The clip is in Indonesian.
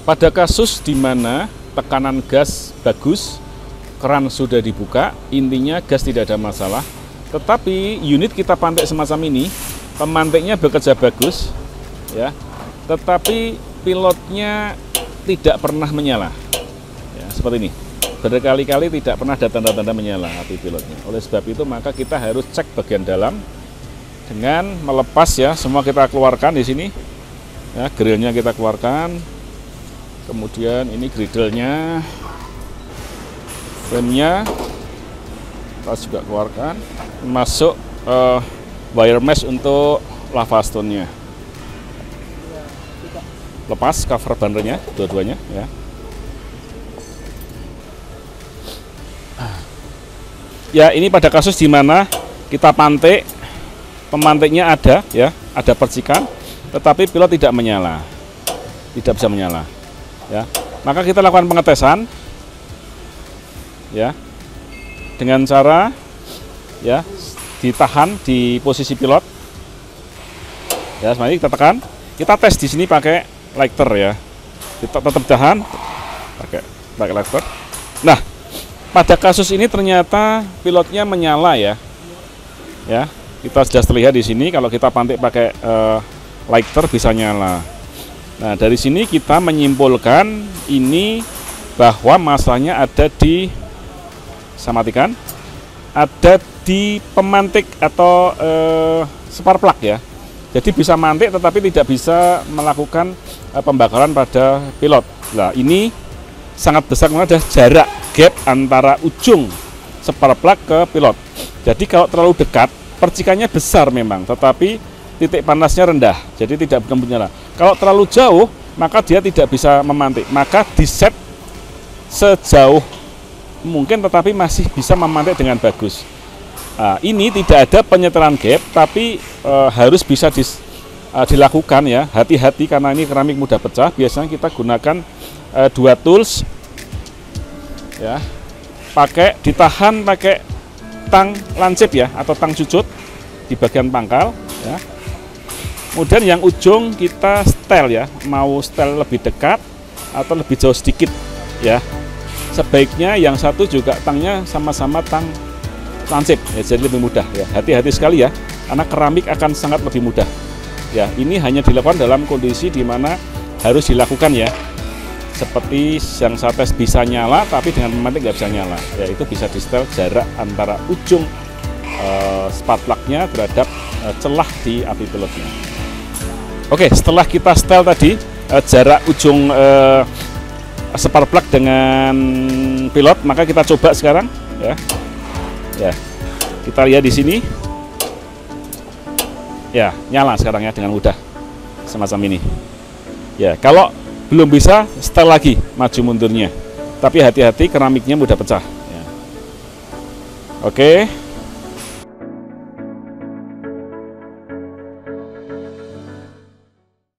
Pada kasus di mana tekanan gas bagus, keran sudah dibuka, intinya gas tidak ada masalah, tetapi unit kita pantik semacam ini, pemantiknya bekerja bagus, ya, tetapi pilotnya tidak pernah menyala, ya, seperti ini. Berkali-kali tidak pernah ada tanda-tanda menyala api pilotnya. Oleh sebab itu maka kita harus cek bagian dalam dengan melepas, ya, semua kita keluarkan di sini, ya, grillnya kita keluarkan. Kemudian ini griddle-nya, frame-nya kita juga keluarkan, masuk wire mesh untuk lava stone-nya. Lepas cover bandernya, dua-duanya, ya. Ya, ini pada kasus di mana kita pantik, pemantiknya ada, ya, ada percikan, tetapi pilot tidak menyala, tidak bisa menyala. Ya, maka kita lakukan pengetesan, ya, dengan cara, ya, ditahan di posisi pilot, ya, seperti kita tekan, kita tes di sini pakai lighter, ya, kita tetap tahan, pakai lighter. Nah, pada kasus ini ternyata pilotnya menyala, ya, kita sudah terlihat di sini kalau kita pantik pakai lighter bisa nyala. Nah, dari sini kita menyimpulkan ini bahwa masalahnya ada di, saya matikan, ada di pemantik atau spark plug, ya. Jadi bisa mantik tetapi tidak bisa melakukan pembakaran pada pilot. Nah, ini sangat besar karena ada jarak gap antara ujung spark plug ke pilot. Jadi kalau terlalu dekat, percikannya besar memang, tetapi titik panasnya rendah, jadi tidak akan menyala. Kalau terlalu jauh, maka dia tidak bisa memantik. Maka diset sejauh mungkin, tetapi masih bisa memantik dengan bagus. Nah, ini tidak ada penyetelan gap, tapi harus bisa dilakukan, ya. Hati-hati karena ini keramik mudah pecah. Biasanya kita gunakan dua tools, ya. Ditahan pakai tang lancip, ya, atau tang cucut di bagian pangkal, ya. Kemudian yang ujung kita setel, ya, mau setel lebih dekat atau lebih jauh sedikit, ya. Sebaiknya yang satu juga tangnya sama-sama tang lancip, ya, jadi lebih mudah, ya. Hati-hati sekali, ya, karena keramik akan sangat lebih mudah, ya. Ini hanya dilakukan dalam kondisi di mana harus dilakukan, ya. Seperti yang saya tes bisa nyala, tapi dengan pemantik nggak bisa nyala, ya. Itu bisa di setel jarak antara ujung spark plug-nya terhadap celah di api pilotnya. Oke, setelah kita setel tadi jarak ujung spark plug dengan pilot, maka kita coba sekarang, ya. Ya, kita lihat di sini, ya, nyala sekarang, ya, dengan mudah semacam ini. Ya, kalau belum bisa setel lagi maju mundurnya, tapi hati-hati keramiknya mudah pecah, ya. Oke.